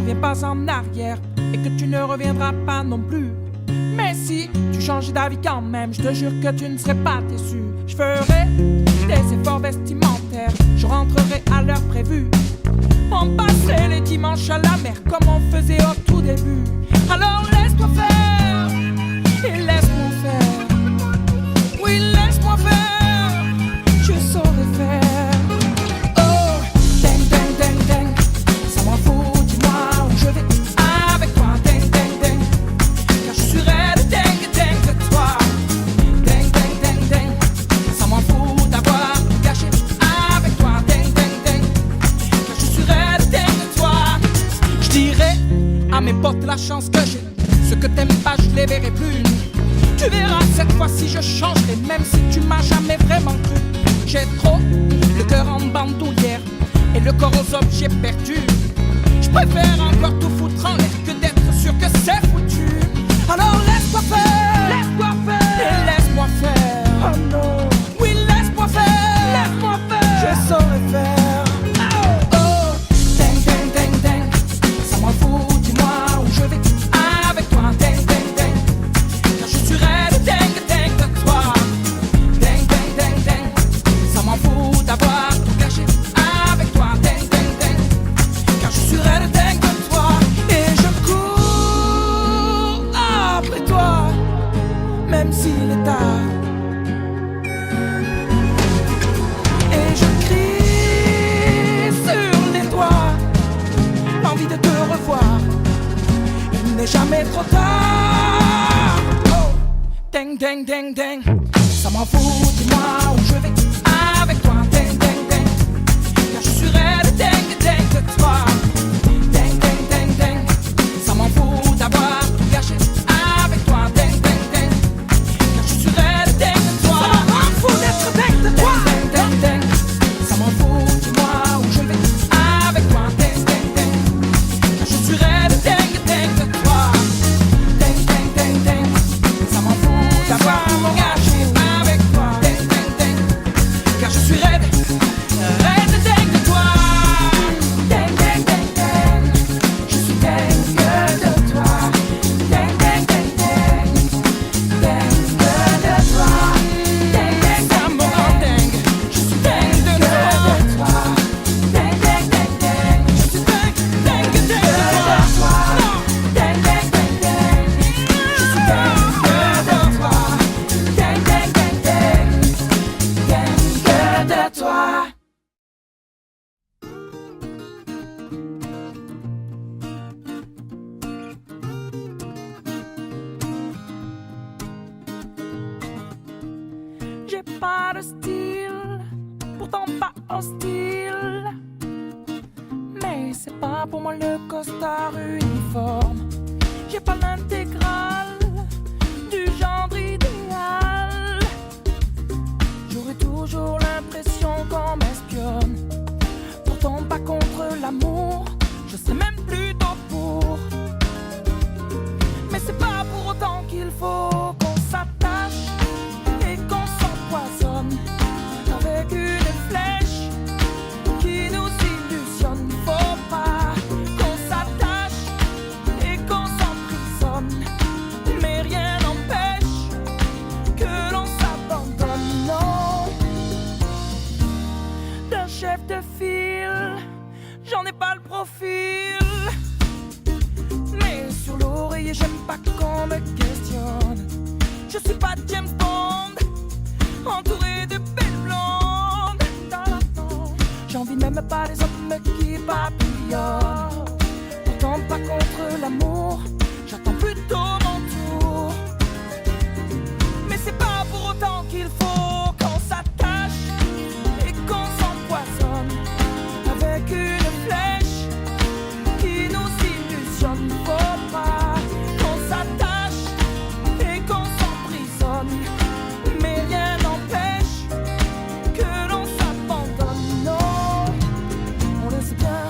reviens pas en arrière et que tu ne reviendras pas non plus. Mais si tu changes d'avis quand même, je te jure que tu ne serais pas déçu. Je ferai des efforts vestimentaires, je rentrerai à l'heure prévue. On passait les dimanches à la mer comme on faisait au tout début. Alors laisse-toi faire et laisse-moi faire. Oui, laisse-moi faire, je saurai faire. Oh, ding, ding, ding, ding, ça m'en fout, dis-moi où je vais avec toi. Ding, ding, ding, car je suis raide, ding, ding de toi. Ding, ding, ding, ding, ça m'en fout d'avoir tout gâché avec toi. Ding, ding, ding, car je suis raide, ding de toi. Je dirais à mes potes la chance que j'ai, ceux que t'aimes pas je les verrai plus. Tu verras cette fois-ci je changerai, même si tu m'as jamais vraiment cru. J'ai trop le cœur en bandoulière et le corps aux objets perdus. Je préfère encore tout foutre en l'air que d'être sûr que c'est foutu. Alors laisse-moi faire, et laisse-moi faire. Oh non, oui laisse-moi faire, je saurai faire. Oh, ding, ding, ding, ding, ça m'en fout, dis-moi où je vais avec toi. Ding, ding, ding, car je suis raide, ding, ding de toi. Ding, ding, ding, ding, ça m'en fout d'avoir tout gâché avec toi. Ding, ding, ding, car je suis raide, ding de toi. Et je cours après toi, même s'il est tard. Et je crie sur les toits, l'envie de te revoir. Il n'est jamais trop tard. Oh, ding, ding, ding, ding, ça m'en fout, dis-moi où je vais avec toi. Ding, ding, ding, car je suis raide, ding, ding de toi. Ding, ding, ding, ding, ça m'en fout d'avoir tout gâché avec toi. Ding, ding, ding, car je suis raide, ding de toi. Ça m'en fout d'être ding de toi. Ding, ding, ding, ça m'en fout, dis-moi où je vais avec toi. Ding, ding, ding, car je suis raide, ding, ding de toi. Ding, ding, ding, ding, ça m'en fout d'avoir tout gâché avec toi. Ding, ding, ding, car je suis raide, raide, ding de toi. Ding, ding, ding, ding, je suis dingue de toi. Ding, ding, ding, ding, dingue de toi. Ding, ding, ça me rend dingue, je suis dingue de toi. Ding, ding, ding, ding, je suis dingue, dingue de toi. Ding, ding, ding, ding, je suis dingue de toi. Ding, ding, ding, ding, dingue de toi. J'ai pas de style, pourtant pas hostile. Mais c'est pas pour moi le costard uniforme. J'ai pas l'intégrale du genre idéal. J'aurais toujours l'impression qu'on m'espionne. Pourtant pas contre l'amour, je serais même plutôt pour. Mais c'est pas pour autant qu'il faut qu'on s'attache et qu'on s'empoisonne avec une flèche qui nous illusionne. Faut pas qu'on s'attache et qu'on s'emprisonne, mais rien n'empêche que l'on s'abandonne. Non, d'un chef de file, j'en ai pas le profil. Mais sur l'oreiller, j'aime pas qu'on me questionne. Je suis pas James Bond, entouré de belles blondes. J'envie même pas les hommes qui papillonnent. Pourtant pas contre l'amour, j'attends plutôt mon tour. Mais c'est pas pour autant qu'il faut qu'on s'attache et qu'on s'empoisonne avec une flèche qui nous illusionne. Faut pas qu'on s'attache et qu'on s'emprisonne, mais rien n'empêche que l'on s'abandonne. Non, on le sait bien,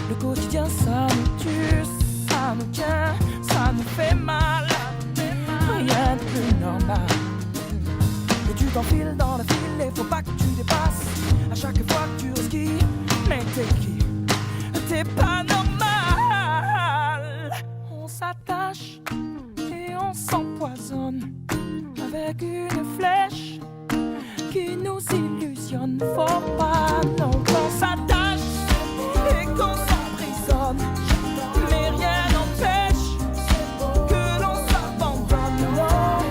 le quotidien ça nous tue, ça nous tient, ça nous fait mal. Rien de plus normal. Et tu t'enfiles dans la file et faut pas que tu dépasses. À chaque fois que tu risques, mais t'es qui? T'es pas normal. s'attache et on s'empoisonne avec une flèche qui nous illusionne. Faut pas non qu'on s'attache et qu'on s'emprisonne, mais rien n'empêche que l'on s'abandonne. Non,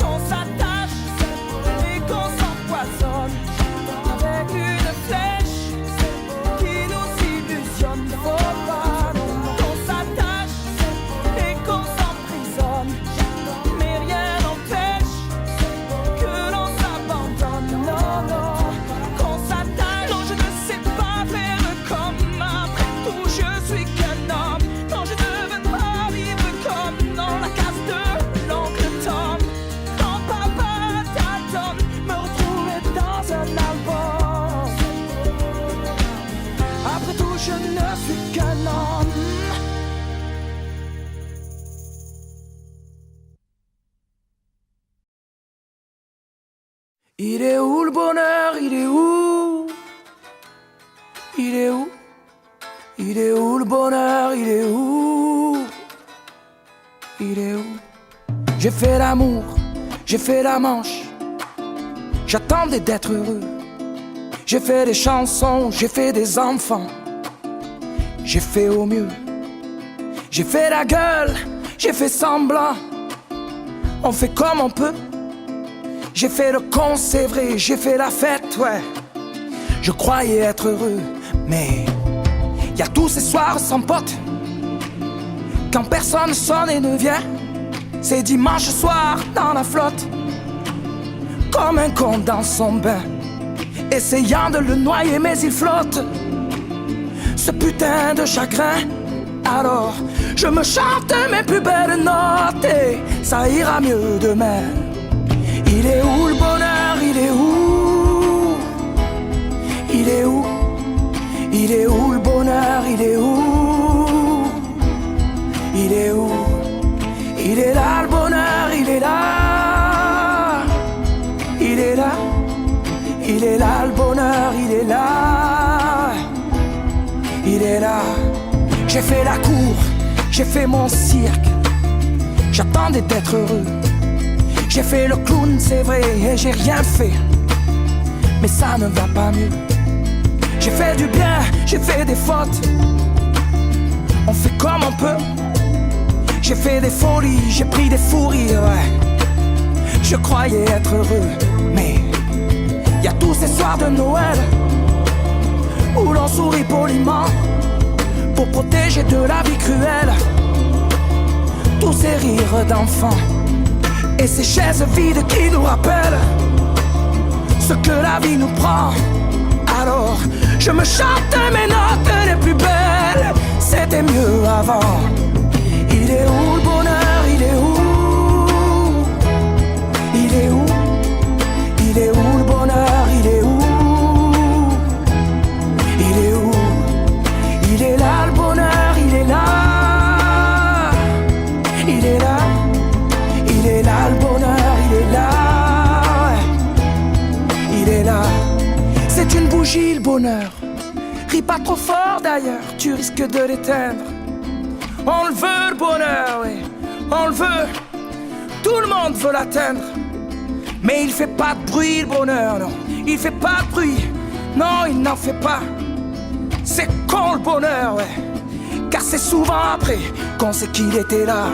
qu'on s'attache et qu'on s'empoisonne avec une flèche qui nous illusionne. Faut pas qu'on s'attache et qu'on s'emprisonne, mais rien n'empêche que l'on s'abandonne. Non, non, qu'on s'attache. Non, je ne sais pas faire comme après tout, je suis qu'un homme. Non, je ne veux pas vivre comme dans la case de l'oncle Tom. Quand papa t'attend, me retrouver dans un album. Après tout, je ne suis qu'un homme. Il est où le bonheur? Il est où? Il est où? Il est où le bonheur? Il est où? Il est où? J'ai fait l'amour, j'ai fait la manche, j'attendais d'être heureux. J'ai fait des chansons, j'ai fait des enfants, j'ai fait au mieux. J'ai fait la gueule, j'ai fait semblant, on fait comme on peut. J'ai fait le con, c'est vrai, j'ai fait la fête, ouais. Je croyais être heureux, mais y a tous ces soirs sans potes, quand personne sonne et ne vient. C'est dimanche soir dans la flotte, comme un con dans son bain, essayant de le noyer mais il flotte, ce putain de chagrin. Alors je me chante mes plus belles notes et ça ira mieux demain. Il est où le bonheur? Il est où? Il est où? Il est où le bonheur? Il est où? Il est où? Il est là le bonheur, il est là. Il est là. Il est là le bonheur, il est là. Il est là. J'ai fait la cour, j'ai fait mon cirque, j'attendais d'être heureux. J'ai fait le clown, c'est vrai, et j'ai rien fait, mais ça ne va pas mieux. J'ai fait du bien, j'ai fait des fautes, on fait comme on peut. J'ai fait des folies, j'ai pris des fous rires, ouais. Je croyais être heureux, mais y a tous ces soirs de Noël où l'on sourit poliment pour protéger de la vie cruelle tous ces rires d'enfants et ces chaises vides qui nous rappellent ce que la vie nous prend. Alors je me chante mes notes les plus belles, c'était mieux avant. Il est où le bonheur? Il est où? Il est où? Il est où le bonheur? Il est où? Il est où? Il est là le bonheur, il est là. Il est là. Il est là le bonheur, il est là. Il est là. C'est une bougie le bonheur. Ris pas trop fort d'ailleurs, tu risques de l'éteindre. On le veut le bonheur, oui, on le veut. Tout le monde veut l'atteindre. Mais il fait pas de bruit le bonheur, non. Il fait pas de bruit, non il n'en fait pas. C'est con le bonheur, ouais. Car c'est souvent après qu'on sait qu'il était là.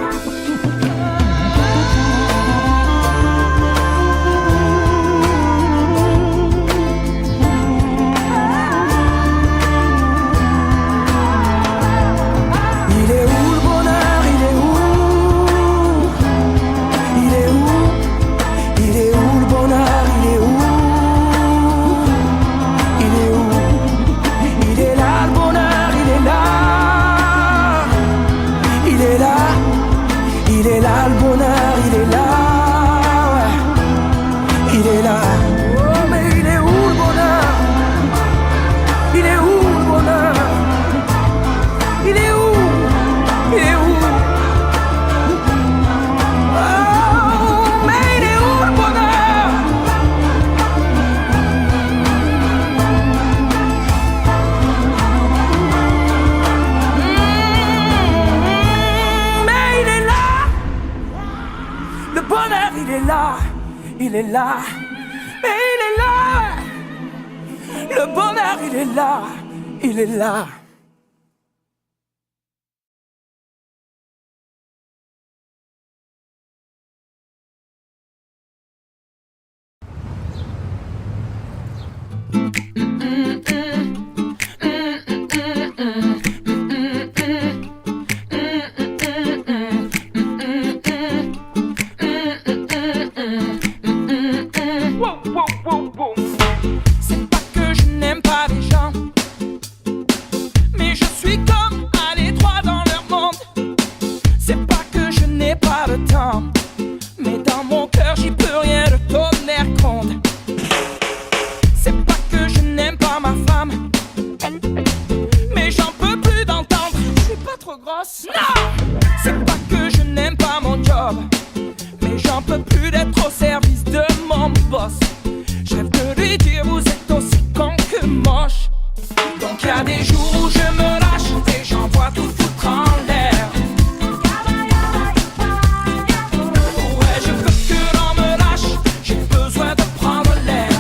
là, il est là, mais il est là. Le bonheur, il est là, il est là. C'est pas que je n'aime pas les gens, mais je suis comme à l'étroit dans leur monde. C'est pas que je n'ai pas le temps, mais dans mon cœur j'y peux rien de tonnerre compte. C'est pas que je n'aime pas ma femme, mais j'en peux plus d'entendre. Je suis pas trop grosse, non. C'est pas que je n'aime pas mon job, mais j'en peux plus d'être au service de mon boss. Je rêve de lui dire vous êtes aussi con que moche. Donc y'a des jours où je me lâche et j'envoie tout foutre en l'air. Ouais, je veux que l'on me lâche, j'ai besoin de prendre l'air.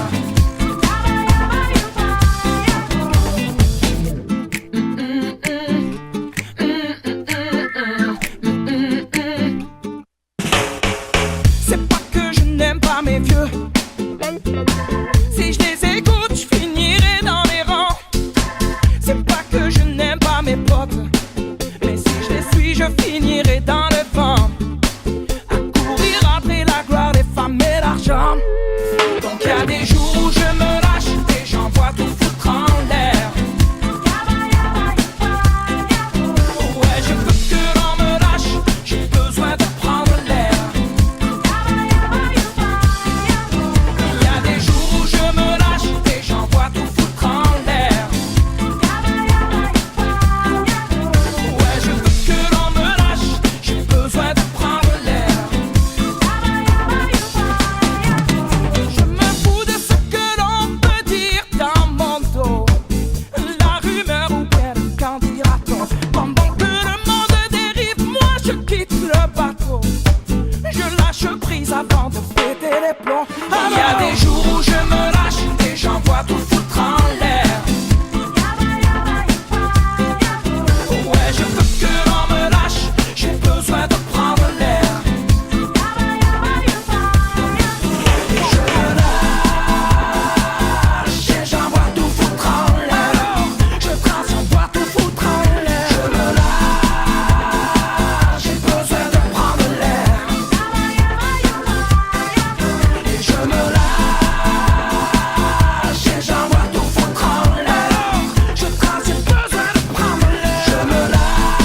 C'est pas que je n'aime pas mes vieux, si je les écoute, je finirai dans les rangs. C'est pas que je n'aime pas mes potes, mais si je les suis, je finirai dans le vent, à courir après la gloire des femmes et l'argent. Donc y'a des jours où je me lâche et j'envoie tout foutre en l'air. Ouais, je veux que l'on me lâche, j'ai besoin de prendre l'air. Y'a des jours où je me lâche et j'envoie tout foutre en l'air. Ouais, je veux que l'on me lâche, j'ai besoin de prendre l'air. Je me fous de ce que l'on peut dire dans mon dos, la rumeur ou bien le qu'en dira-t-on. Pendant que le monde dérive, moi je quitte le bateau. Je lâche prise avant de péter les plombs. Il y a des jours où je me lâche et j'envoie tout foutre en l'air. Ouais, je veux que l'on me lâche, j'ai besoin de prendre l'air. Je me lâche et j'envoie tout foutre en l'air. Je trace, j'envoie tout foutre en l'air. Je me lâche, j'ai besoin de prendre l'air. Et je me lâche et j'envoie tout foutre en l'air. Je trace, j'ai besoin de prendre l'air. Je me lâche,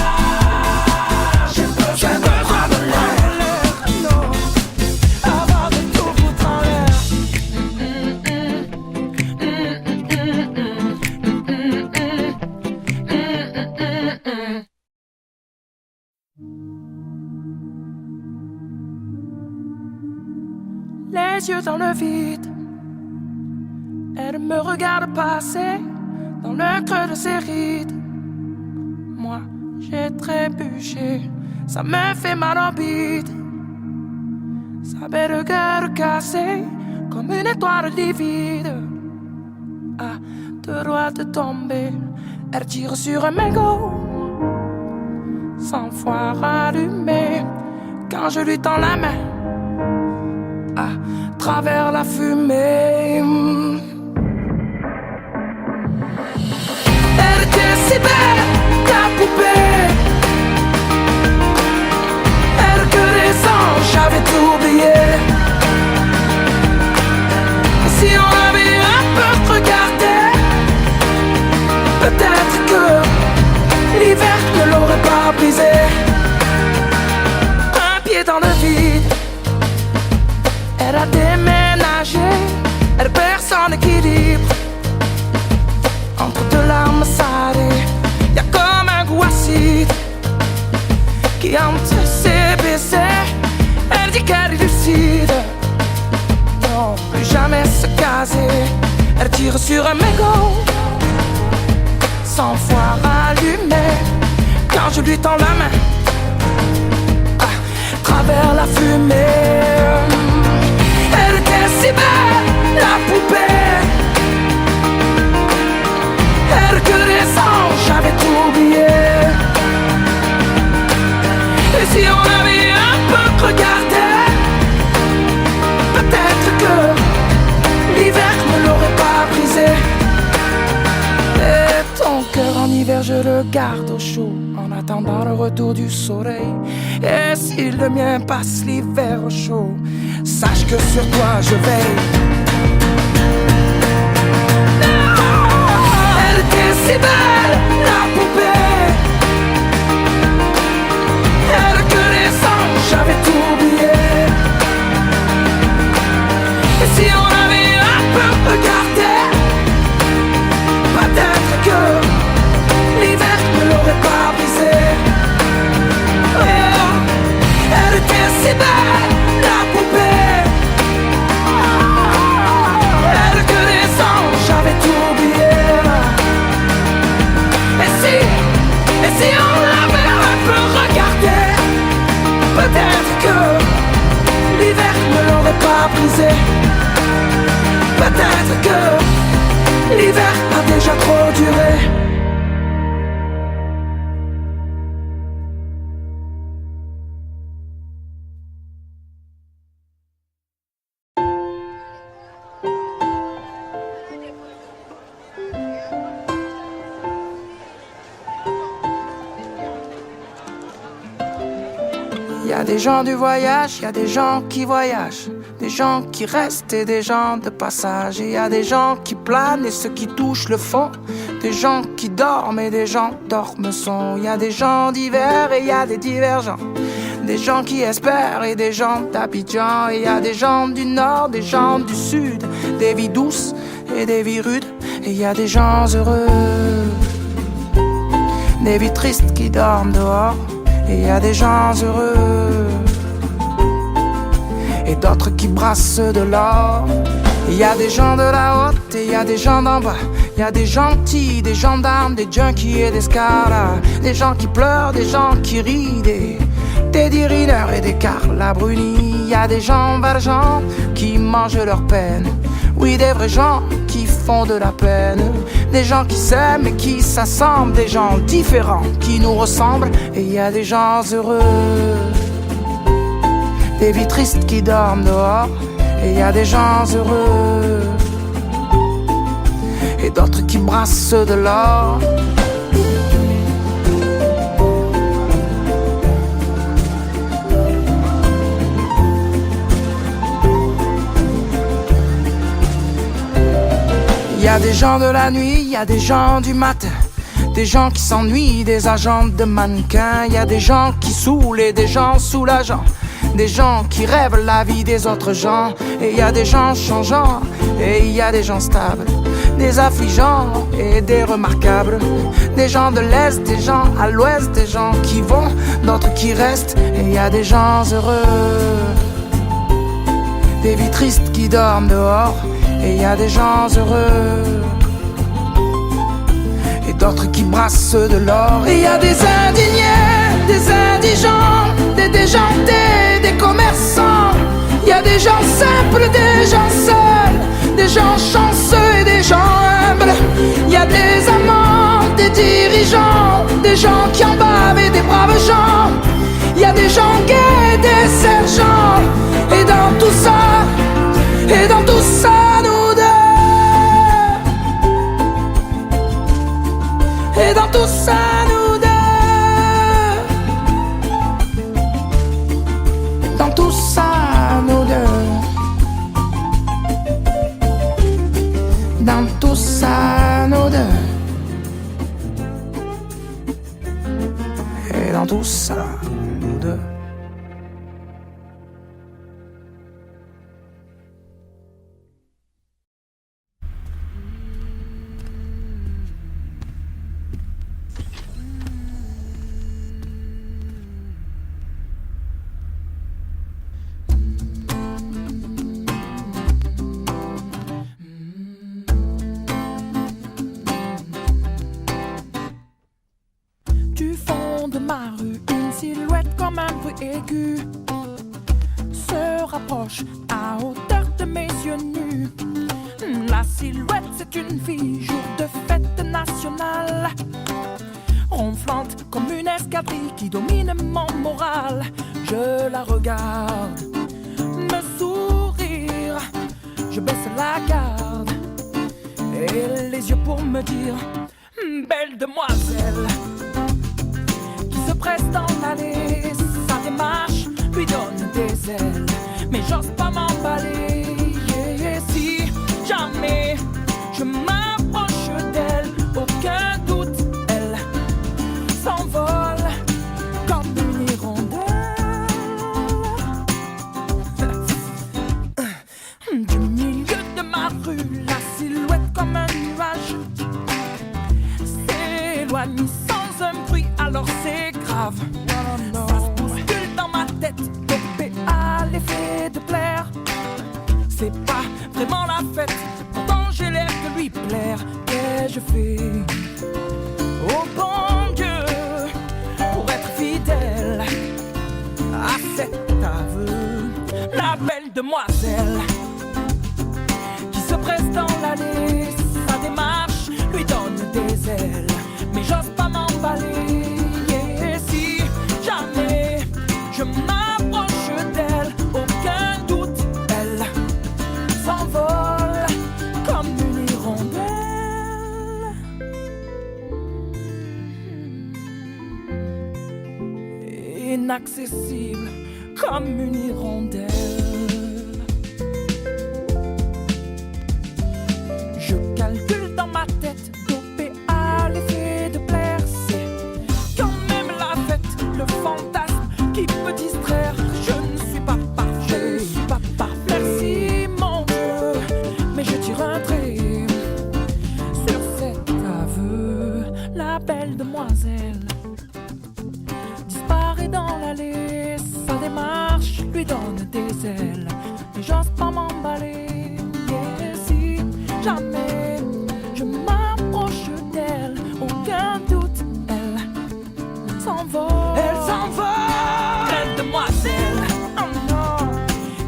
j'ai besoin de prendre l'air. Non, avant de tout foutre en l'air. Les yeux dans le vide, elle me regarde passer dans le creux de ses rides. Moi, j'ai trébuché, ça me fait mal au bide. Sa belle gueule cassée comme une étoile livide. À deux doigts de tomber, elle tire sur un mégot, 100 fois rallumé. Quand je lui tends la main, à travers la fumée, elle était si belle, ta poupée. Elle que les anges avaient tout oublié. Si on avait un peu regardé, peut-être que l'hiver ne l'aurait pas brisé. Un pied dans le vide, elle a déménagé, elle perd son équilibre. Entre deux larmes salées, y'a comme un goût acide qui hante ses baisers. Elle dit qu'elle est lucide, non, plus jamais se caser. Elle tire sur un mégot, 100 fois rallumé. Quand je lui tends la main, à travers la fumée, si on avait un peu regardé, peut-être que l'hiver ne l'aurait pas brisé. Et ton cœur en hiver je le garde au chaud en attendant le retour du soleil. Et si le mien passe l'hiver au chaud, sache que sur toi je veille. Elle était si belle, la poupée. Elle connaissant, j'avais tout oublié. Et si on avait un peu regardé, peut-être que l'hiver ne l'aurait pas brisé. Oh, elle était si belle, la poupée. Elle connaissant, j'avais tout oublié. Et si on l'avait un peu regardé, peut-être que l'hiver ne l'aurait pas brisé. Peut-être que l'hiver a déjà trop duré. Y a des gens du voyage, y a des gens qui voyagent, des gens qui restent et des gens de passage. Et y a des gens qui planent et ceux qui touchent le fond, des gens qui dorment et des gens dorment sont. Y a des gens divers et y a des divergents, des gens qui espèrent et des gens d'Abidjan. Et y a des gens du nord, des gens du sud, des vies douces et des vies rudes. Et y a des gens heureux, des vies tristes qui dorment dehors. Et y a des gens heureux et d'autres qui brassent de l'or. Il y a des gens de la haute et il y a des gens d'en bas. Il y a des gentils, des gendarmes, des junkies et des scaras, des gens qui pleurent, des gens qui rient, des Teddy Riner et des Carla Bruni. Il y a des gens valjean qui mangent leur peine. Oui, des vrais gens qui font de la peine. Des gens qui s'aiment et qui s'assemblent. Des gens différents qui nous ressemblent. Et il y a des gens heureux, des vies tristes qui dorment dehors. Et il y a des gens heureux et d'autres qui brassent de l'or. Il y a des gens de la nuit, il y a des gens du matin, des gens qui s'ennuient, des agents de mannequins. Il y a des gens qui saoulent et des gens soulageants, des gens qui rêvent la vie des autres gens. Et il y a des gens changeants et il y a des gens stables, des affligeants et des remarquables, des gens de l'Est, des gens à l'Ouest, des gens qui vont, d'autres qui restent. Et il y a des gens heureux, des vies tristes qui dorment dehors. Et il y a des gens heureux et d'autres qui brassent de l'or. Et il y a des indignés, des indigents, des déjantés, des commerçants. Il y a des gens simples, des gens seuls, des gens chanceux et des gens humbles. Il y a des amants, des dirigeants, des gens qui en bavent et des braves gens. Il y a des gens gays, des sergents. Et dans tout ça, et dans tout ça, nous deux. Et dans tout ça, nous deux. Dans tout ça, nous deux. Dans tout ça, nous deux. Et dans tout ça, nous deux. Aigu se rapproche à hauteur de mes yeux nus. La silhouette, c'est une fille, jour de fête nationale. ronflante comme une escadrille qui domine mon moral. Je la regarde me sourire, je baisse la garde et les yeux pour me dire: belle demoiselle. Qui se presse dans l'allée, sa démarche lui donne des ailes, mais j'ose pas m'emballer. Et si jamais je m'approche d'elle, aucun doute, elle s'envole comme une hirondelle. Du milieu de ma rue, la silhouette comme un nuage s'éloigne sans un bruit, alors c'est grave. Ça se bouscule dans ma tête, dopé à l'effet de plaire. C'est pas vraiment la fête, pourtant j'ai l'air de lui plaire. Qu'ai-je fait, oh bon Dieu, pour être fidèle à cet aveu? La belle demoiselle qui se presse dans l'allée, sa démarche lui donne des ailes, mais j'ose pas m'emballer. Et si jamais je m'approche d'elle, aucun doute, elle s'envole comme une hirondelle. Inaccessible comme une hirondelle. Je calcule dans ma tête, dopé à l'effet de plaire. C'est quand même la fête, le fantasme qui peut distraire. Je ne suis pas parfait, je ne suis pas parfait. Merci mon Dieu, mais je tire un trait sur cet aveu. La belle demoiselle disparaît dans l'allée, sa démarche lui donne des ailes, mais j'ose pas m'emballer. Et si jamais je m'approche d'elle, aucun doute, elle s'envole. Elle s'envole, belle demoiselle, oh non,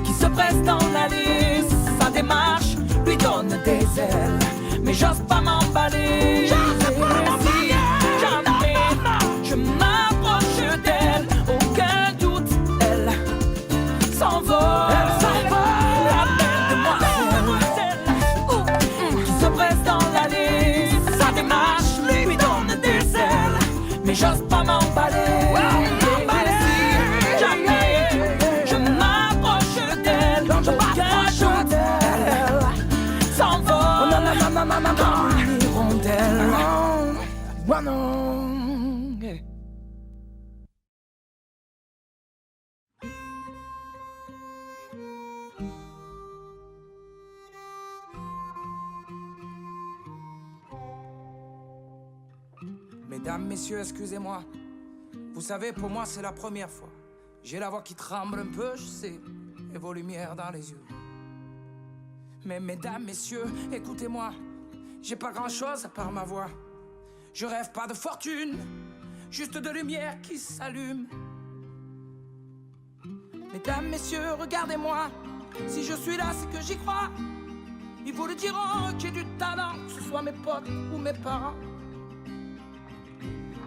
qui se presse dans l'allée, sa démarche lui donne des ailes, mais j'ose pas m'emballer. Je m'approche d'elle, aucun doute, elle s'envole. Elle s'envole, la belle demoiselle qui se presse dans l'allée, sa démarche lui donne des ailes, mais j'ose pas m'emballer. Si jamais je m'approche d'elle, aucun doute, elle s'envole comme une hirondelle. Oh non. Mesdames, messieurs, excusez-moi. Vous savez, pour moi, c'est la première fois. J'ai la voix qui tremble un peu, je sais, et vos lumières dans les yeux. Mais mesdames, messieurs, écoutez-moi. J'ai pas grand-chose à part ma voix. Je rêve pas de fortune, juste de lumière qui s'allume. Mesdames, messieurs, regardez-moi. Si je suis là, c'est que j'y crois. Ils vous le diront que j'ai du talent, que ce soit mes potes ou mes parents.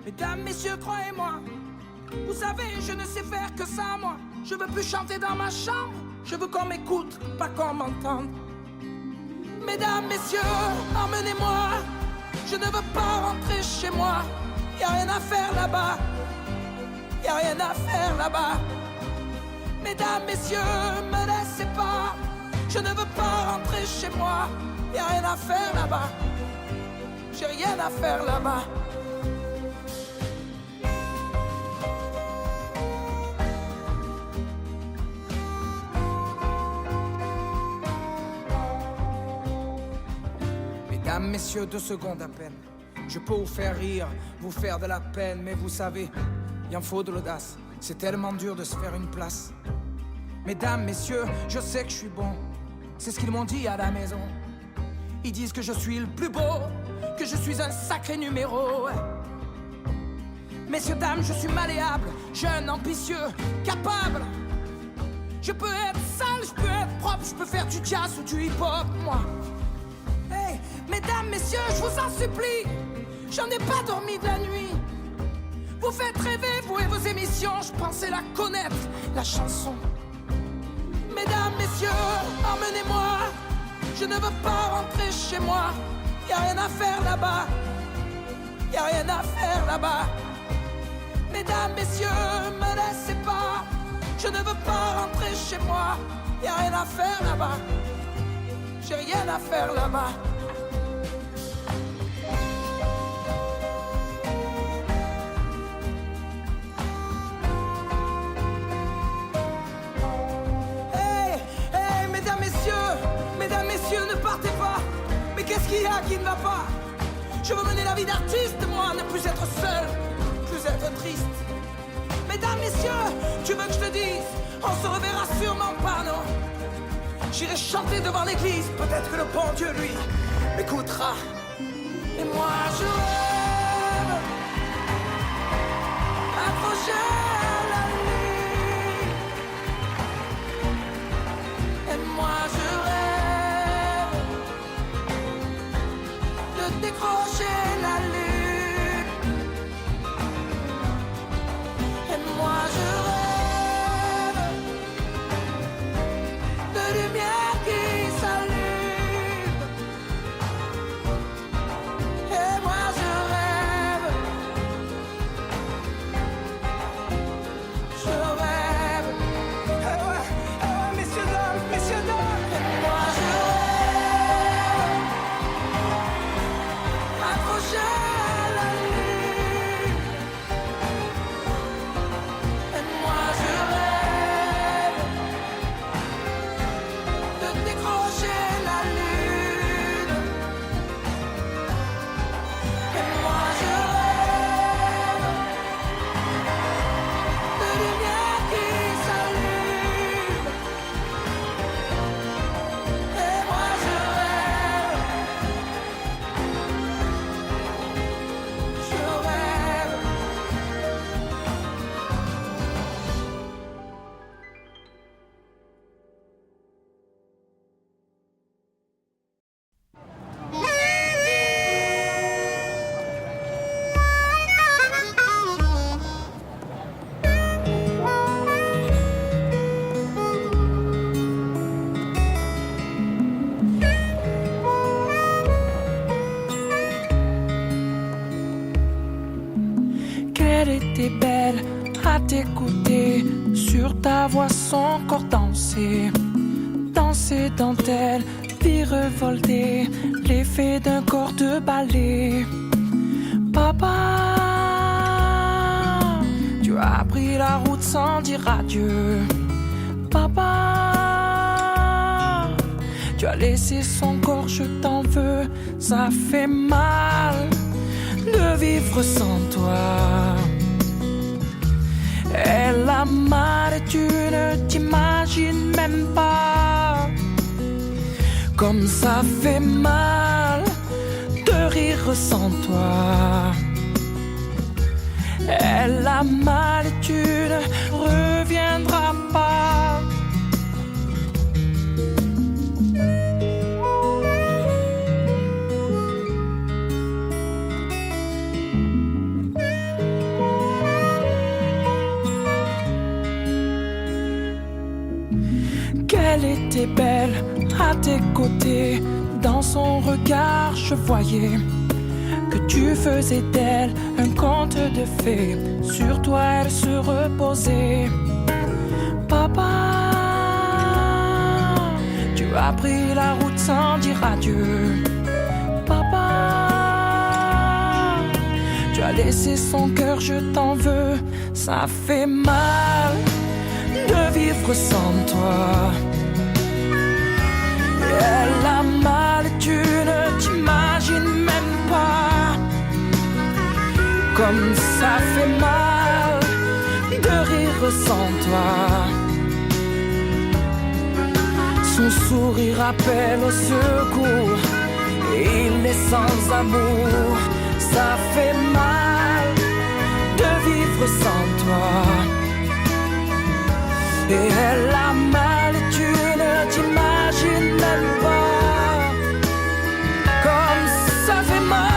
Mesdames, messieurs, croyez-moi. Vous savez, je ne sais faire que ça, moi. Je veux plus chanter dans ma chambre. Je veux qu'on m'écoute, pas qu'on m'entende. Mesdames, messieurs, emmenez-moi. Je ne veux pas rentrer chez moi. Y'a rien à faire là-bas. Y'a rien à faire là-bas. Mesdames, messieurs, me laissez pas. Je ne veux pas rentrer chez moi. Y'a rien à faire là-bas. J'ai rien à faire là-bas. Mesdames, messieurs, 2 secondes à peine. Je peux vous faire rire, vous faire de la peine, mais vous savez, il en faut de l'audace. C'est tellement dur de se faire une place. Mesdames, messieurs, je sais que je suis bon. C'est ce qu'ils m'ont dit à la maison. Ils disent que je suis le plus beau, que je suis un sacré numéro. Messieurs, dames, je suis malléable, jeune, ambitieux, capable. Je peux être sale, je peux être propre, je peux faire du jazz ou du hip-hop, moi. Hey, mesdames, messieurs, je vous en supplie, j'en ai pas dormi de la nuit. Vous faites rêver, vous et vos émissions, je pensais la connaître, la chanson. Mesdames, messieurs, emmenez-moi, je ne veux pas rentrer chez moi. Y'a rien à faire là-bas, y'a rien à faire là-bas. Mesdames, messieurs, me laissez pas, je ne veux pas rentrer chez moi. Y'a rien à faire là-bas, j'ai rien à faire là-bas. Mesdames, messieurs, ne partez pas. Mais qu'est-ce qu'il y a qui ne va pas? Je veux mener la vie d'artiste, moi, ne plus être seul, plus être triste. Mesdames, messieurs, tu veux que je te dise, on se reverra sûrement pas, non? J'irai chanter devant l'église, peut-être que le bon Dieu, lui, m'écoutera. Et moi, je rêve, accroché à la nuit. Et moi, je rêve de décrocher la lune. Et moi, je rêve de lumière qui s'allume. Et moi, je rêve messieurs, dames. Et moi, je rêve accroché à la lune. Et moi, je rêve de décrocher la lune. Et moi, je rêve de lumière qui s'allume. Et moi, je rêve. Qu'elle était belle à t'écouter, sur ta voix son corps danser, danser dentelle, puis revolter, l'effet d'un corps de ballet. Papa, tu as pris la route sans dire adieu. Papa, tu as laissé son corps, je t'en veux, ça fait mal de vivre sans toi. Elle a mal et tu ne t'imagines même pas comme ça fait mal de rire sans toi. Elle a mal et tu ne reviendras pas. Qu'elle était belle à tes côtés, dans son regard je voyais que tu faisais d'elle un conte de fées, sur toi elle se reposait. Papa, tu as pris la route sans dire adieu. Papa, tu as laissé son cœur, je t'en veux, ça fait mal de vivre sans toi. Elle a mal et tu ne t'imagines même pas comme ça fait mal de rire sans toi. Son sourire appelle au secours, il est sans amour, ça fait mal de vivre sans toi. Et elle a mal et tu ne t'imagines même pas comme ça fait mal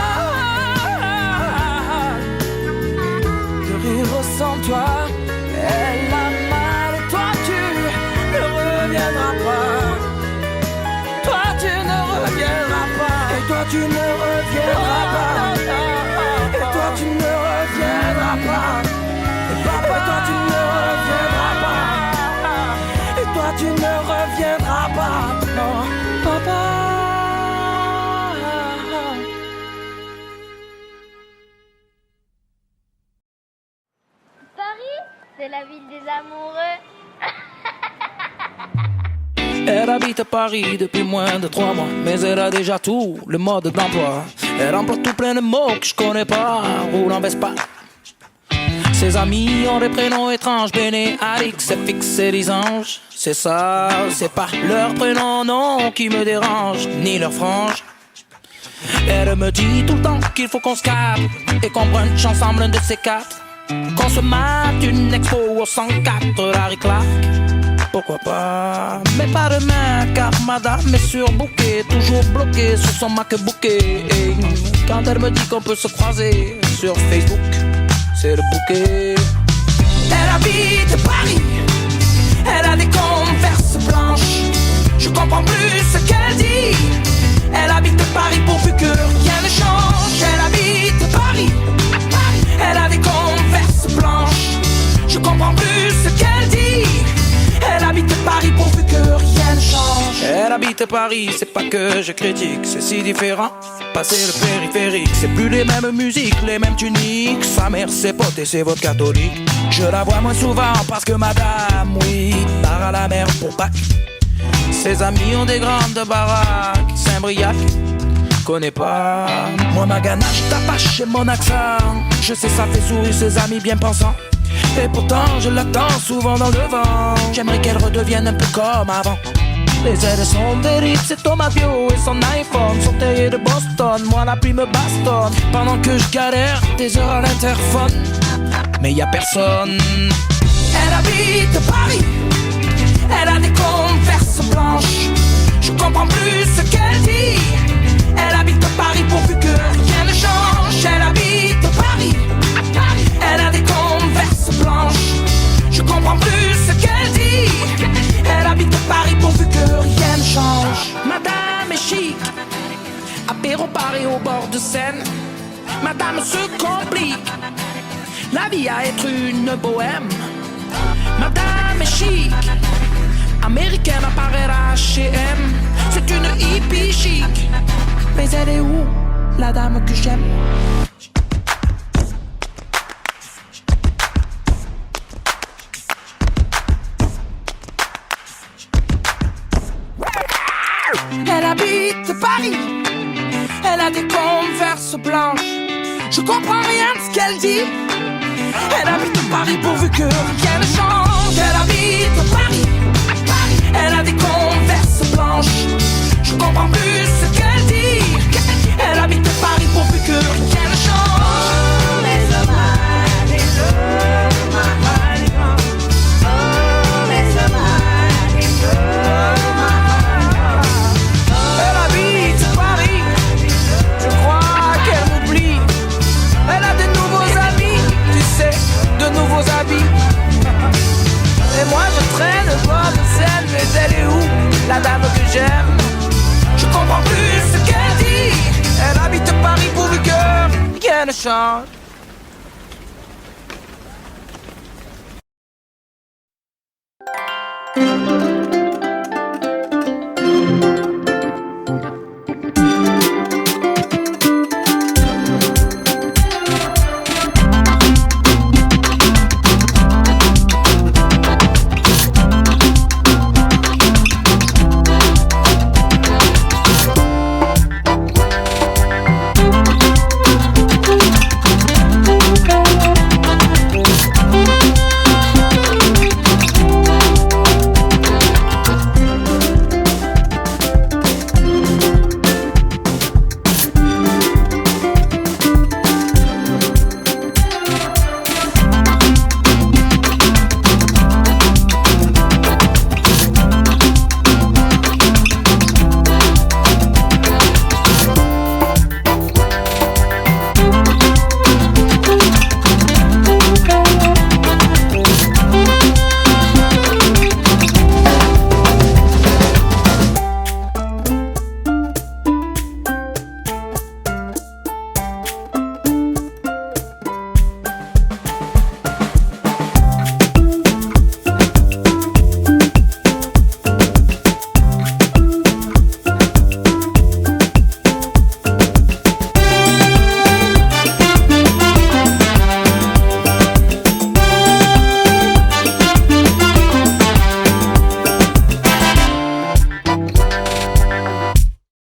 de Elle habite à Paris depuis moins de 3 mois, mais elle a déjà tout le mode d'emploi. Elle emploie tout plein de mots que je connais pas, roule en Vespa. Ses amis ont des prénoms étranges, Béné, Alix, FX et Lisange. C'est ça, c'est pas leur prénom, non, qui me dérange, ni leur frange. Elle me dit tout le temps qu'il faut qu'on se capte et qu'on brunch ensemble un de ces quatre. Qu'on se mate une expo au 104, Larry Clark. Pourquoi pas, mais pas demain, car madame est surbookée, toujours bloquée sur son MacBooké. Et quand elle me dit qu'on peut se croiser sur Facebook, c'est le bouquet. Elle habite Paris, elle a des converses blanches. Je comprends plus ce qu'elle dit. Elle habite Paris pourvu que rien ne change. Elle habite Paris, elle a des converses blanches. Je comprends plus ce qu'elle dit. Elle habite Paris pourvu que rien ne change. Elle habite Paris, c'est pas que je critique, c'est si différent. Passer le périphérique, c'est plus les mêmes musiques, les mêmes tuniques. Sa mère c'est pote et c'est votre catholique. Je la vois moins souvent parce que madame, oui, part à la mer pour Pâques. Ses amis ont des grandes baraques, Saint-Briac, connais pas. Moi ma ganache t'apache et mon accent, je sais ça fait sourire ses amis bien pensants. Et pourtant je l'attends souvent dans le vent. J'aimerais qu'elle redevienne un peu comme avant. Les ailes sont des c'est Thomas Bio et son iPhone sont taillés de Boston. Moi la pluie me bastonne pendant que je galère des heures à l'interphone. Mais y a personne. Elle habite Paris, elle a des converses blanches. Je comprends plus ce qu'elle dit. Elle habite Paris pourvu que rien ne change. Elle habite Paris, elle a des converses blanches. Je comprends plus ce qu'elle dit. Elle habite Paris pourvu que rien ne change. Madame est chic, apéro Paris au bord de Seine. Madame se complique, la vie à être une bohème. Madame est chic, américaine à Paris H&M. C'est une hippie chic. Mais elle est où, la dame que j'aime? Elle habite Paris, elle a des converses blanches. Je comprends rien de ce qu'elle dit. Elle habite Paris pourvu que rien ne change. Elle habite Paris, elle a des converses blanches. Je comprends plus ce qu'elle dit. Elle habite Paris pourvu que rien ne change. Elle habite Paris, je crois qu'elle m'oublie. Elle a de nouveaux amis, tu sais, de nouveaux habits. Et moi je traîne au bord de Seine, mais elle est où, la dame que j'aime? Je comprends plus ce qu'elle dit. Elle habite Paris pourvu que rien ne change.